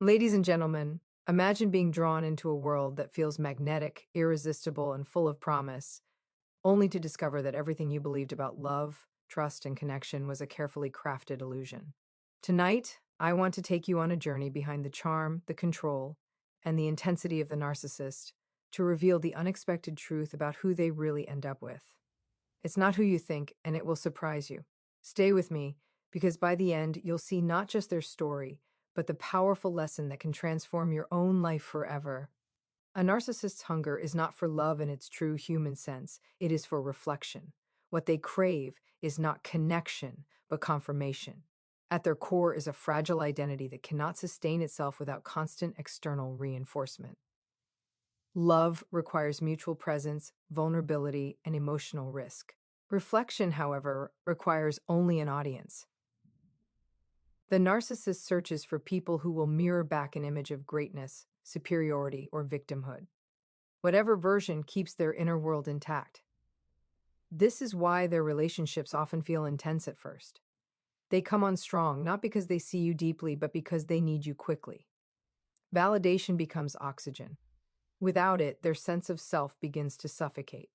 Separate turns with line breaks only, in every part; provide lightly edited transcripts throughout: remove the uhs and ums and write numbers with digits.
Ladies and gentlemen, imagine being drawn into a world that feels magnetic, irresistible, and full of promise, only to discover that everything you believed about love, trust, and connection was a carefully crafted illusion. Tonight, I want to take you on a journey behind the charm, the control, and the intensity of the narcissist to reveal the unexpected truth about who they really end up with. It's not who you think, and it will surprise you. Stay with me, because by the end, you'll see not just their story, but the powerful lesson that can transform your own life forever. A narcissist's hunger is not for love in its true human sense, it is for reflection. What they crave is not connection, but confirmation. At their core is a fragile identity that cannot sustain itself without constant external reinforcement. Love requires mutual presence, vulnerability, and emotional risk. Reflection, however, requires only an audience. The narcissist searches for people who will mirror back an image of greatness, superiority, or victimhood. Whatever version keeps their inner world intact. This is why their relationships often feel intense at first. They come on strong, not because they see you deeply, but because they need you quickly. Validation becomes oxygen. Without it, their sense of self begins to suffocate.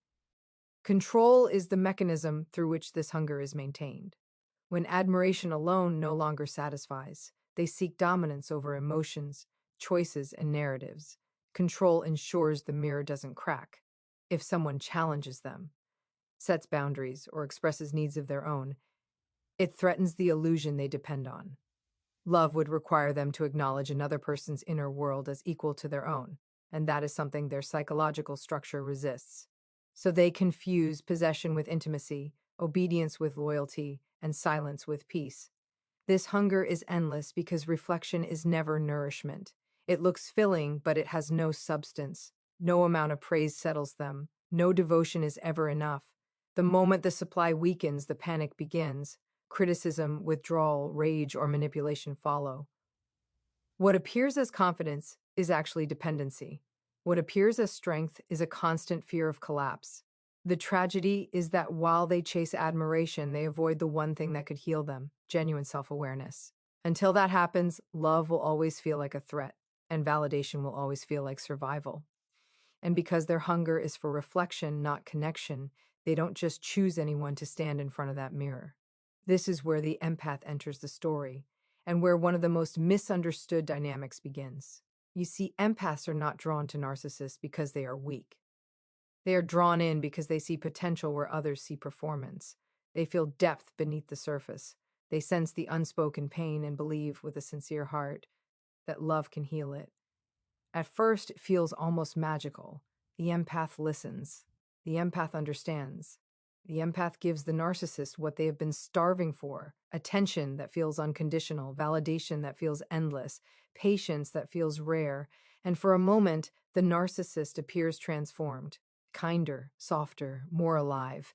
Control is the mechanism through which this hunger is maintained. When admiration alone no longer satisfies, they seek dominance over emotions, choices, and narratives. Control ensures the mirror doesn't crack. If someone challenges them, sets boundaries, or expresses needs of their own, it threatens the illusion they depend on. Love would require them to acknowledge another person's inner world as equal to their own, and that is something their psychological structure resists. So they confuse possession with intimacy, obedience with loyalty, and silence with peace. This hunger is endless because reflection is never nourishment. It looks filling, but it has no substance. No amount of praise settles them. No devotion is ever enough. The moment the supply weakens, the panic begins. Criticism, withdrawal, rage, or manipulation follow. What appears as confidence is actually dependency. What appears as strength is a constant fear of collapse. The tragedy is that while they chase admiration, they avoid the one thing that could heal them: genuine self-awareness. Until that happens, love will always feel like a threat, and validation will always feel like survival. And because their hunger is for reflection, not connection, they don't just choose anyone to stand in front of that mirror. This is where the empath enters the story, and where one of the most misunderstood dynamics begins. You see, empaths are not drawn to narcissists because they are weak. They are drawn in because they see potential where others see performance. They feel depth beneath the surface. They sense the unspoken pain and believe with a sincere heart that love can heal it. At first, it feels almost magical. The empath listens. The empath understands. The empath gives the narcissist what they have been starving for: attention that feels unconditional, validation that feels endless, patience that feels rare, and for a moment, the narcissist appears transformed, kinder, softer, more alive.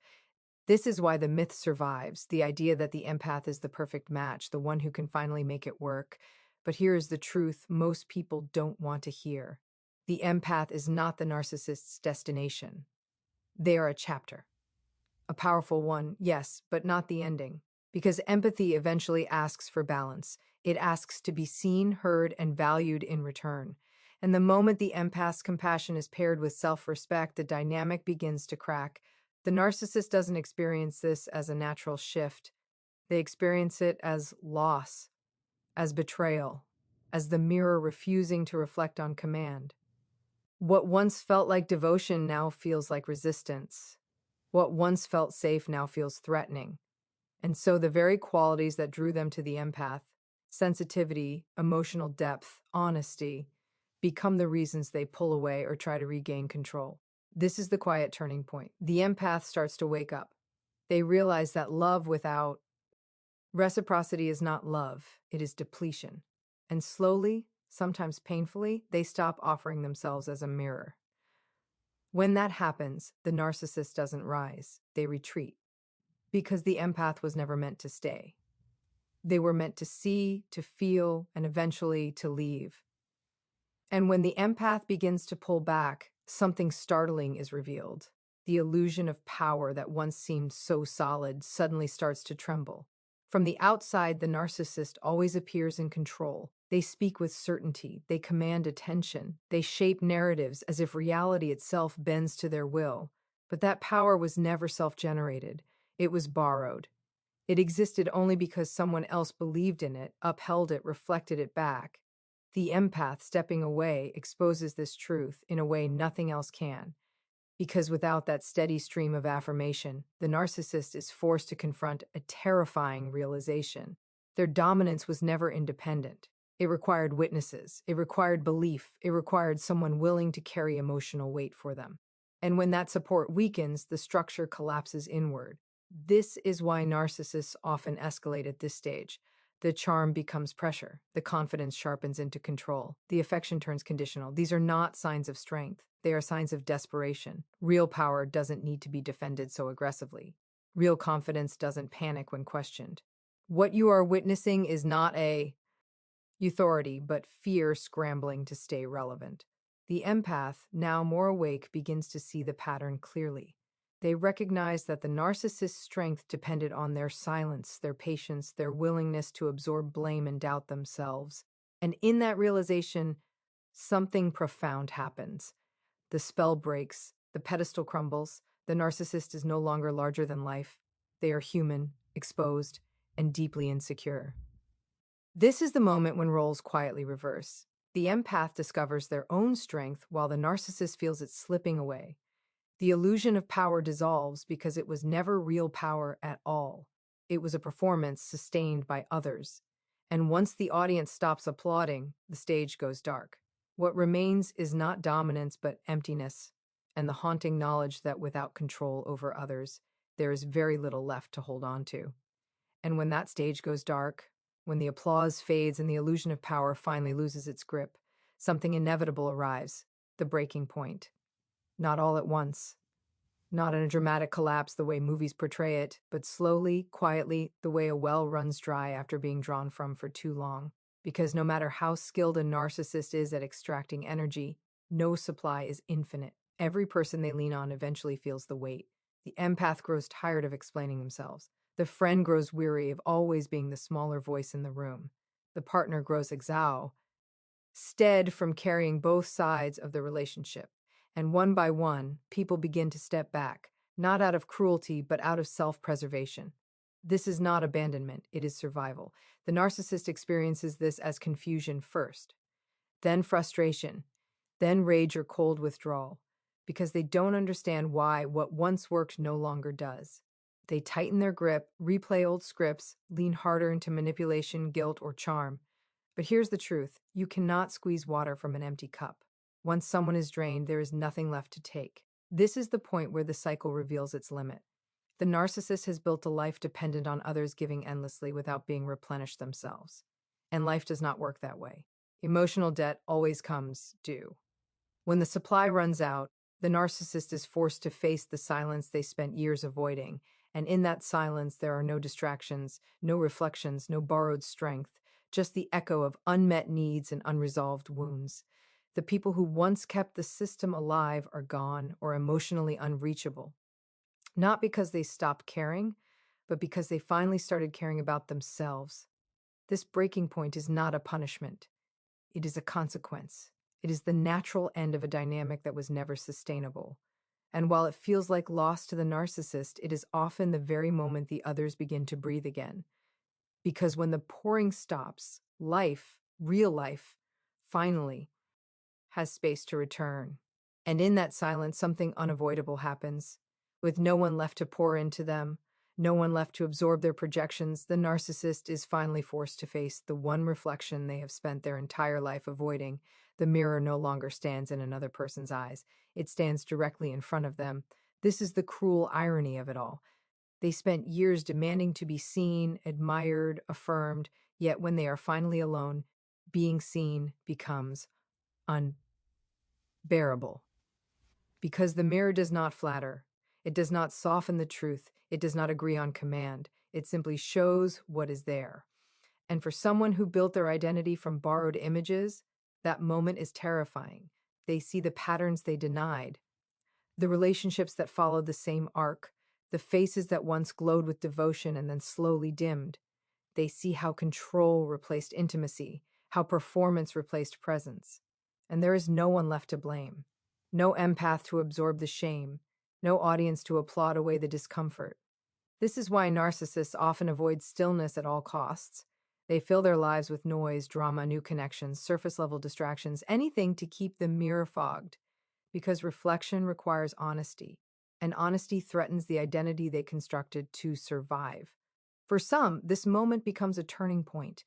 This is why the myth survives, the idea that the empath is the perfect match, the one who can finally make it work. But here is the truth most people don't want to hear. The empath is not the narcissist's destination. They are a chapter. A powerful one, yes, but not the ending. Because empathy eventually asks for balance. It asks to be seen, heard, and valued in return. And the moment the empath's compassion is paired with self-respect, the dynamic begins to crack. The narcissist doesn't experience this as a natural shift. They experience it as loss, as betrayal, as the mirror refusing to reflect on command. What once felt like devotion now feels like resistance. What once felt safe now feels threatening. And so the very qualities that drew them to the empath, sensitivity, emotional depth, honesty, become the reasons they pull away or try to regain control. This is the quiet turning point. The empath starts to wake up. They realize that love without reciprocity is not love, it is depletion. And slowly, sometimes painfully, they stop offering themselves as a mirror. When that happens, the narcissist doesn't rise, they retreat. Because the empath was never meant to stay. They were meant to see, to feel, and eventually to leave. And when the empath begins to pull back, something startling is revealed. The illusion of power that once seemed so solid suddenly starts to tremble. From the outside, the narcissist always appears in control. They speak with certainty, they command attention, they shape narratives as if reality itself bends to their will. But that power was never self-generated. It was borrowed. It existed only because someone else believed in it, upheld it, reflected it back. The empath stepping away exposes this truth in a way nothing else can. Because without that steady stream of affirmation, the narcissist is forced to confront a terrifying realization. Their dominance was never independent. It required witnesses, it required belief, it required someone willing to carry emotional weight for them. And when that support weakens, the structure collapses inward. This is why narcissists often escalate at this stage. The charm becomes pressure. The confidence sharpens into control. The affection turns conditional. These are not signs of strength. They are signs of desperation. Real power doesn't need to be defended so aggressively. Real confidence doesn't panic when questioned. What you are witnessing is not a authority, but fear scrambling to stay relevant. The empath, now more awake, begins to see the pattern clearly. They recognize that the narcissist's strength depended on their silence, their patience, their willingness to absorb blame and doubt themselves. And in that realization, something profound happens. The spell breaks, the pedestal crumbles, the narcissist is no longer larger than life. They are human, exposed, and deeply insecure. This is the moment when roles quietly reverse. The empath discovers their own strength while the narcissist feels it slipping away. The illusion of power dissolves because it was never real power at all. It was a performance sustained by others. And once the audience stops applauding, the stage goes dark. What remains is not dominance but emptiness, and the haunting knowledge that without control over others, there is very little left to hold on to. And when that stage goes dark, when the applause fades and the illusion of power finally loses its grip, something inevitable arrives, the breaking point. Not all at once. Not in a dramatic collapse the way movies portray it, but slowly, quietly, the way a well runs dry after being drawn from for too long. Because no matter how skilled a narcissist is at extracting energy, no supply is infinite. Every person they lean on eventually feels the weight. The empath grows tired of explaining themselves. The friend grows weary of always being the smaller voice in the room. The partner grows exhausted from carrying both sides of the relationship. And one by one, people begin to step back, not out of cruelty, but out of self-preservation. This is not abandonment, it is survival. The narcissist experiences this as confusion first, then frustration, then rage or cold withdrawal, because they don't understand why what once worked no longer does. They tighten their grip, replay old scripts, lean harder into manipulation, guilt, or charm. But here's the truth: you cannot squeeze water from an empty cup. Once someone is drained, there is nothing left to take. This is the point where the cycle reveals its limit. The narcissist has built a life dependent on others giving endlessly without being replenished themselves. And life does not work that way. Emotional debt always comes due. When the supply runs out, the narcissist is forced to face the silence they spent years avoiding. And in that silence, there are no distractions, no reflections, no borrowed strength, just the echo of unmet needs and unresolved wounds. The people who once kept the system alive are gone or emotionally unreachable. Not because they stopped caring, but because they finally started caring about themselves. This breaking point is not a punishment. It is a consequence. It is the natural end of a dynamic that was never sustainable. And while it feels like loss to the narcissist, it is often the very moment the others begin to breathe again. Because when the pouring stops, life, real life, finally has space to return. And in that silence, something unavoidable happens. With no one left to pour into them, no one left to absorb their projections, the narcissist is finally forced to face the one reflection they have spent their entire life avoiding. The mirror no longer stands in another person's eyes. It stands directly in front of them. This is the cruel irony of it all. They spent years demanding to be seen, admired, affirmed, yet when they are finally alone, being seen becomes unbearable. Because the mirror does not flatter. It does not soften the truth. It does not agree on command. It simply shows what is there. And for someone who built their identity from borrowed images, that moment is terrifying. They see the patterns they denied, the relationships that followed the same arc, the faces that once glowed with devotion and then slowly dimmed. They see how control replaced intimacy, how performance replaced presence. And there is no one left to blame. No empath to absorb the shame, no audience to applaud away the discomfort. This is why narcissists often avoid stillness at all costs. They fill their lives with noise, drama, new connections, surface level distractions, anything to keep the mirror fogged, because reflection requires honesty, and honesty threatens the identity they constructed to survive. For some, this moment becomes a turning point,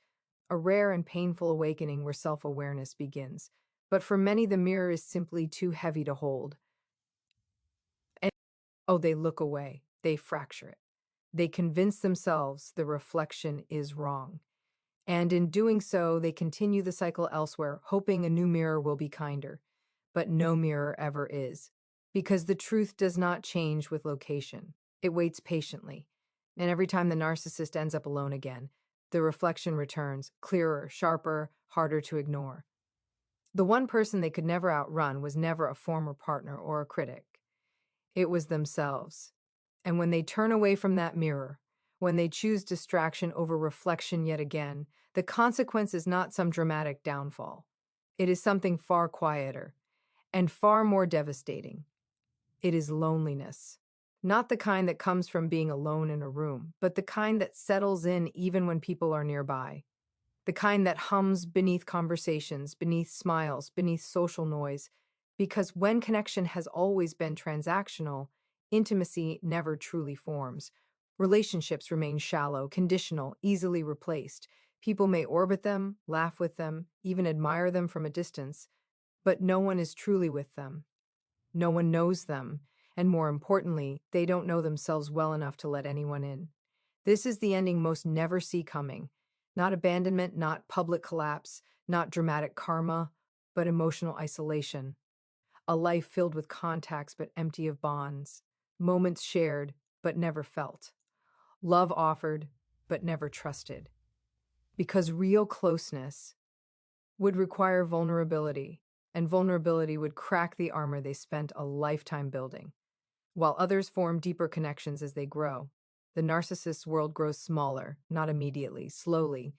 a rare and painful awakening where self awareness begins. But for many, the mirror is simply too heavy to hold. And they look away, they fracture it. They convince themselves the reflection is wrong. And in doing so, they continue the cycle elsewhere, hoping a new mirror will be kinder. But no mirror ever is, because the truth does not change with location. It waits patiently. And every time the narcissist ends up alone again, the reflection returns, clearer, sharper, harder to ignore. The one person they could never outrun was never a former partner or a critic. It was themselves. And when they turn away from that mirror, when they choose distraction over reflection yet again, the consequence is not some dramatic downfall. It is something far quieter and far more devastating. It is loneliness. Not the kind that comes from being alone in a room, but the kind that settles in even when people are nearby. The kind that hums beneath conversations, beneath smiles, beneath social noise. Because when connection has always been transactional, intimacy never truly forms. Relationships remain shallow, conditional, easily replaced. People may orbit them, laugh with them, even admire them from a distance, but no one is truly with them. No one knows them, and more importantly, they don't know themselves well enough to let anyone in. This is the ending most never see coming. Not abandonment, not public collapse, not dramatic karma, but emotional isolation. A life filled with contacts but empty of bonds. Moments shared but never felt. Love offered but never trusted. Because real closeness would require vulnerability, and vulnerability would crack the armor they spent a lifetime building. While others form deeper connections as they grow, the narcissist's world grows smaller, not immediately, slowly.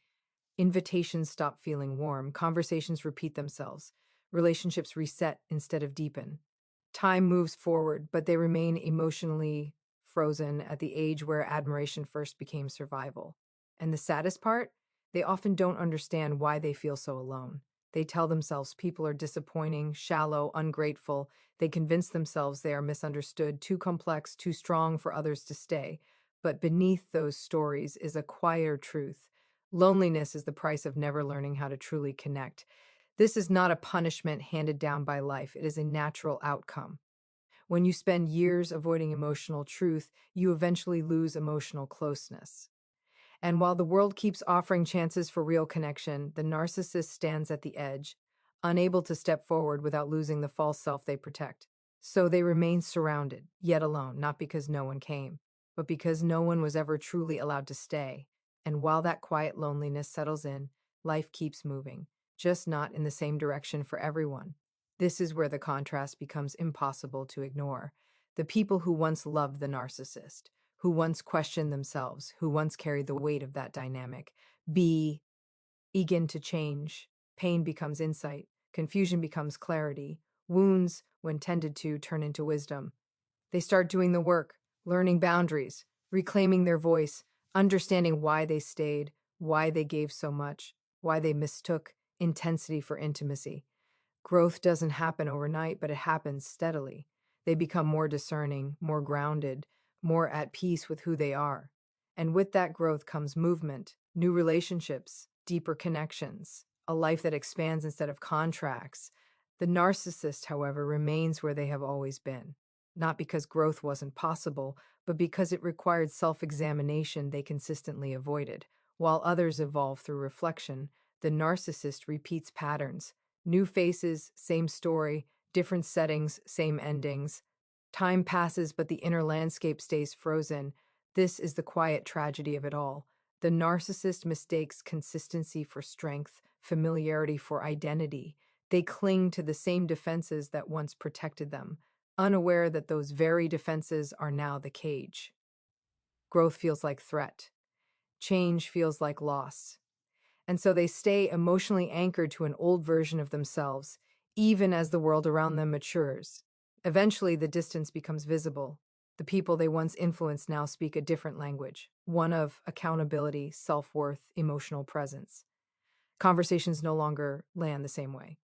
Invitations stop feeling warm, conversations repeat themselves, relationships reset instead of deepen. Time moves forward, but they remain emotionally frozen at the age where admiration first became survival. And the saddest part? They often don't understand why they feel so alone. They tell themselves people are disappointing, shallow, ungrateful. They convince themselves they are misunderstood, too complex, too strong for others to stay. But beneath those stories is a quieter truth. Loneliness is the price of never learning how to truly connect. This is not a punishment handed down by life, it is a natural outcome. When you spend years avoiding emotional truth, you eventually lose emotional closeness. And while the world keeps offering chances for real connection, the narcissist stands at the edge, unable to step forward without losing the false self they protect. So they remain surrounded, yet alone, not because no one came, but because no one was ever truly allowed to stay. And while that quiet loneliness settles in, life keeps moving, just not in the same direction for everyone. This is where the contrast becomes impossible to ignore. The people who once loved the narcissist, who once questioned themselves, who once carried the weight of that dynamic, begin to change. Pain becomes insight, confusion becomes clarity, wounds, when tended to, turn into wisdom. They start doing the work, learning boundaries, reclaiming their voice, understanding why they stayed, why they gave so much, why they mistook intensity for intimacy. Growth doesn't happen overnight, but it happens steadily. They become more discerning, more grounded, more at peace with who they are. And with that growth comes movement, new relationships, deeper connections, a life that expands instead of contracts. The narcissist, however, remains where they have always been, not because growth wasn't possible, but because it required self-examination they consistently avoided. While others evolve through reflection, the narcissist repeats patterns. New faces, same story, different settings, same endings. Time passes, but the inner landscape stays frozen. This is the quiet tragedy of it all. The narcissist mistakes consistency for strength, familiarity for identity. They cling to the same defenses that once protected them, unaware that those very defenses are now the cage. Growth feels like threat. Change feels like loss. And so they stay emotionally anchored to an old version of themselves, even as the world around them matures. Eventually, the distance becomes visible. The people they once influenced now speak a different language, one of accountability, self-worth, emotional presence. Conversations no longer land the same way.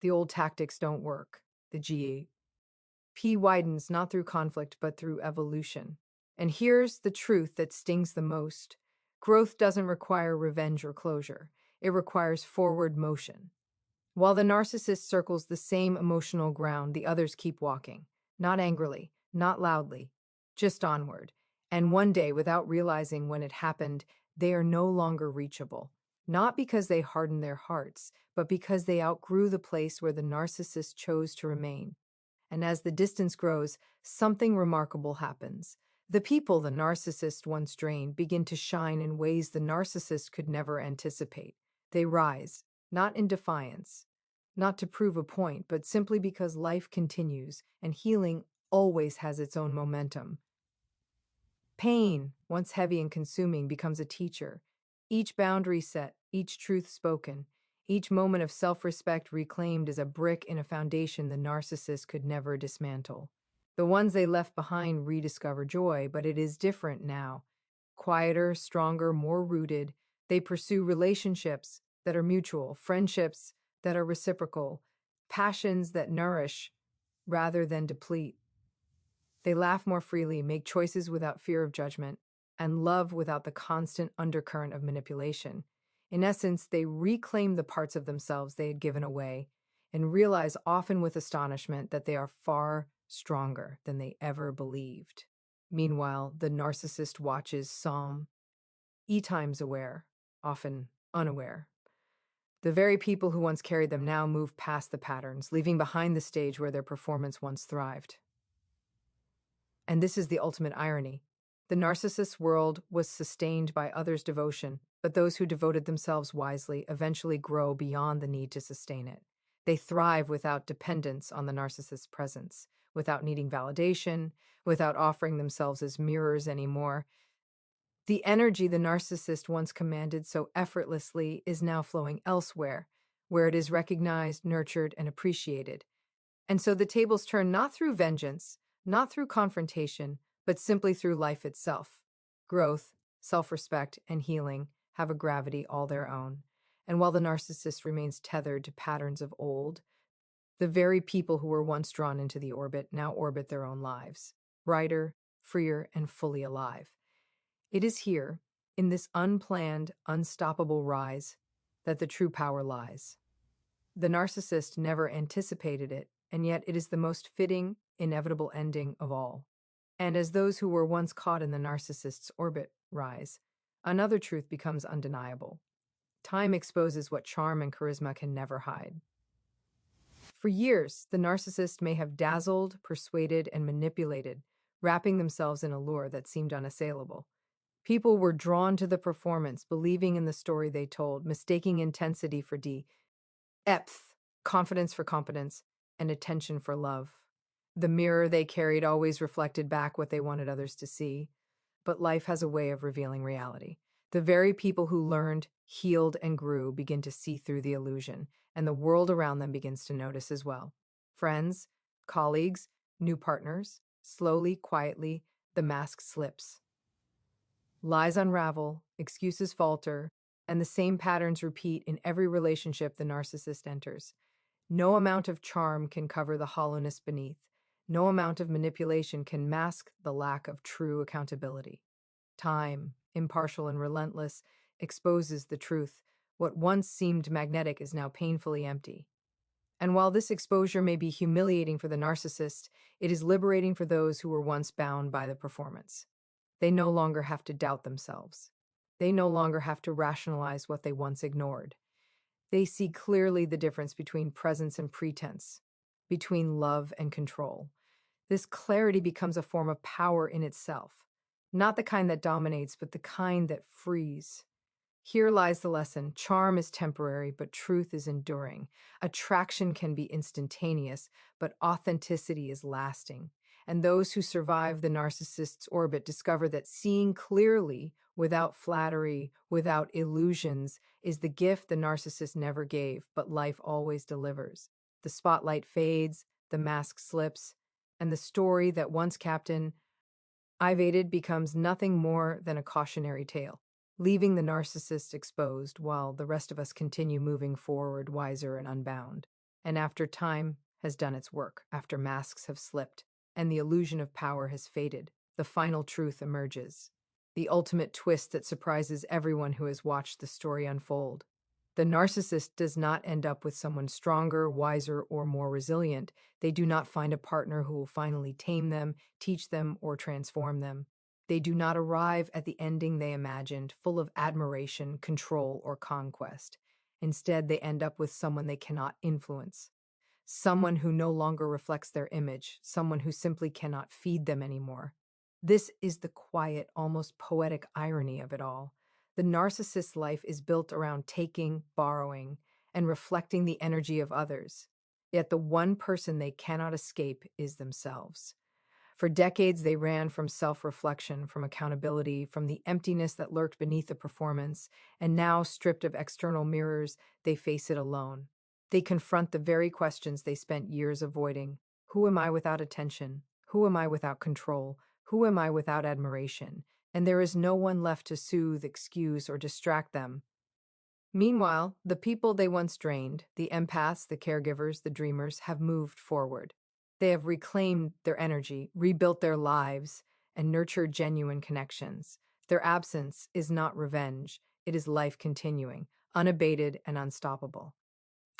The old tactics don't work. The GP widens not through conflict, but through evolution. And here's the truth that stings the most. Growth doesn't require revenge or closure. It requires forward motion. While the narcissist circles the same emotional ground, the others keep walking. Not angrily, not loudly, just onward. And one day, without realizing when it happened, they are no longer reachable. Not because they hardened their hearts, but because they outgrew the place where the narcissist chose to remain. And as the distance grows, something remarkable happens. The people the narcissist once drained begin to shine in ways the narcissist could never anticipate. They rise, not in defiance, not to prove a point, but simply because life continues and healing always has its own momentum. Pain, once heavy and consuming, becomes a teacher. Each boundary set, each truth spoken, each moment of self-respect reclaimed is a brick in a foundation the narcissist could never dismantle. The ones they left behind rediscover joy, but it is different now. Quieter, stronger, more rooted. They pursue relationships that are mutual, friendships that are reciprocal, passions that nourish rather than deplete. They laugh more freely, make choices without fear of judgment, and love without the constant undercurrent of manipulation. In essence, they reclaim the parts of themselves they had given away and realize, often with astonishment, that they are far stronger than they ever believed. Meanwhile, the narcissist watches Psalm, times aware, often unaware. The very people who once carried them now move past the patterns, leaving behind the stage where their performance once thrived. And this is the ultimate irony. The narcissist's world was sustained by others' devotion, but those who devoted themselves wisely eventually grow beyond the need to sustain it. They thrive without dependence on the narcissist's presence, without needing validation, without offering themselves as mirrors anymore. The energy the narcissist once commanded so effortlessly is now flowing elsewhere, where it is recognized, nurtured, and appreciated. And so the tables turn not through vengeance, not through confrontation, but simply through life itself. Growth, self-respect, and healing have a gravity all their own. And while the narcissist remains tethered to patterns of old, the very people who were once drawn into the orbit now orbit their own lives, brighter, freer, and fully alive. It is here, in this unplanned, unstoppable rise, that the true power lies. The narcissist never anticipated it, and yet it is the most fitting, inevitable ending of all. And as those who were once caught in the narcissist's orbit rise, another truth becomes undeniable. Time exposes what charm and charisma can never hide. For years, the narcissist may have dazzled, persuaded, and manipulated, wrapping themselves in a lure that seemed unassailable. People were drawn to the performance, believing in the story they told, mistaking intensity for depth, confidence for competence, and attention for love. The mirror they carried always reflected back what they wanted others to see, but life has a way of revealing reality. The very people who learned, healed, and grew begin to see through the illusion, and the world around them begins to notice as well. Friends, colleagues, new partners, slowly, quietly, the mask slips. Lies unravel, excuses falter, and the same patterns repeat in every relationship the narcissist enters. No amount of charm can cover the hollowness beneath. No amount of manipulation can mask the lack of true accountability. Time, impartial and relentless, exposes the truth. What once seemed magnetic is now painfully empty. And while this exposure may be humiliating for the narcissist, it is liberating for those who were once bound by the performance. They no longer have to doubt themselves. They no longer have to rationalize what they once ignored. They see clearly the difference between presence and pretense, between love and control. This clarity becomes a form of power in itself, not the kind that dominates, but the kind that frees. Here lies the lesson. Charm is temporary, but truth is enduring. Attraction can be instantaneous, but authenticity is lasting. And those who survive the narcissist's orbit discover that seeing clearly, without flattery, without illusions, is the gift the narcissist never gave, but life always delivers. The spotlight fades, the mask slips, and the story that once Captain Ivated becomes nothing more than a cautionary tale, leaving the narcissist exposed while the rest of us continue moving forward wiser and unbound. And after time has done its work, after masks have slipped, and the illusion of power has faded, the final truth emerges. The ultimate twist that surprises everyone who has watched the story unfold. The narcissist does not end up with someone stronger, wiser, or more resilient. They do not find a partner who will finally tame them, teach them, or transform them. They do not arrive at the ending they imagined, full of admiration, control, or conquest. Instead, they end up with someone they cannot influence, someone who no longer reflects their image, someone who simply cannot feed them anymore. This is the quiet, almost poetic irony of it all. The narcissist's life is built around taking, borrowing, and reflecting the energy of others. Yet the one person they cannot escape is themselves. For decades, they ran from self-reflection, from accountability, from the emptiness that lurked beneath the performance, and now, stripped of external mirrors, they face it alone. They confront the very questions they spent years avoiding. Who am I without attention? Who am I without control? Who am I without admiration? And there is no one left to soothe, excuse, or distract them. Meanwhile, the people they once drained, the empaths, the caregivers, the dreamers, have moved forward. They have reclaimed their energy, rebuilt their lives, and nurtured genuine connections. Their absence is not revenge, it is life continuing, unabated and unstoppable.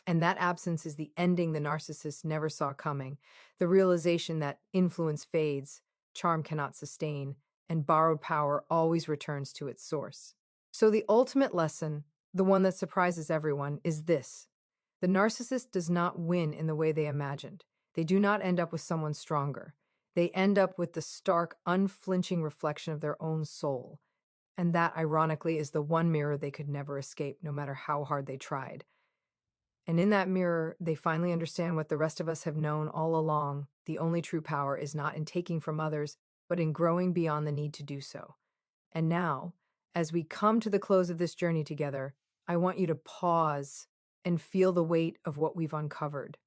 And that absence is the ending the narcissist never saw coming, the realization that influence fades, charm cannot sustain, and borrowed power always returns to its source. So the ultimate lesson, the one that surprises everyone, is this. The narcissist does not win in the way they imagined. They do not end up with someone stronger. They end up with the stark, unflinching reflection of their own soul. And that, ironically, is the one mirror they could never escape, no matter how hard they tried. And in that mirror, they finally understand what the rest of us have known all along. The only true power is not in taking from others, but in growing beyond the need to do so. And now, as we come to the close of this journey together, I want you to pause and feel the weight of what we've uncovered.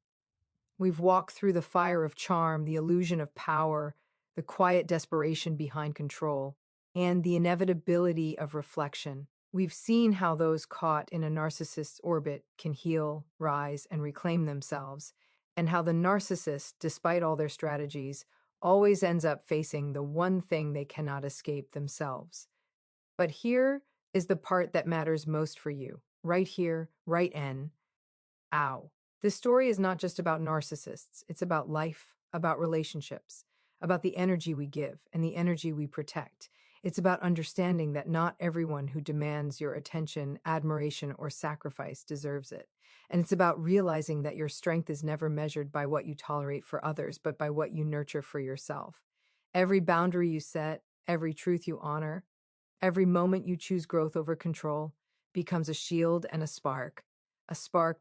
We've walked through the fire of charm, the illusion of power, the quiet desperation behind control, and the inevitability of reflection. We've seen how those caught in a narcissist's orbit can heal, rise, and reclaim themselves, and how the narcissist, despite all their strategies, always ends up facing the one thing they cannot escape themselves. But here is the part that matters most for you. Right here, right in. Ow. This story is not just about narcissists. It's about life, about relationships, about the energy we give and the energy we protect. It's about understanding that not everyone who demands your attention, admiration, or sacrifice deserves it. And it's about realizing that your strength is never measured by what you tolerate for others, but by what you nurture for yourself. Every boundary you set, every truth you honor, every moment you choose growth over control becomes a shield and a spark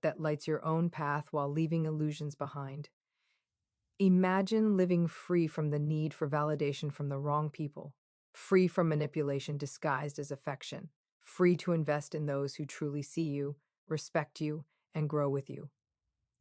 that lights your own path while leaving illusions behind. Imagine living free from the need for validation from the wrong people, free from manipulation disguised as affection, free to invest in those who truly see you, respect you, and grow with you.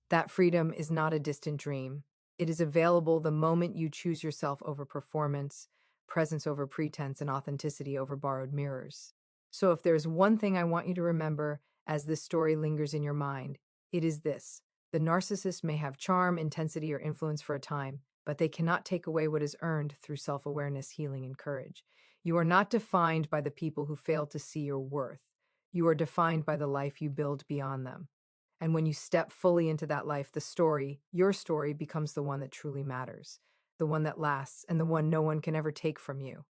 That freedom is not a distant dream. It is available the moment you choose yourself over performance, presence over pretense, and authenticity over borrowed mirrors. So if there's one thing I want you to remember as this story lingers in your mind, it is this. The narcissist may have charm, intensity, or influence for a time, but they cannot take away what is earned through self-awareness, healing, and courage. You are not defined by the people who fail to see your worth. You are defined by the life you build beyond them. And when you step fully into that life, your story becomes the one that truly matters, the one that lasts, and the one no one can ever take from you.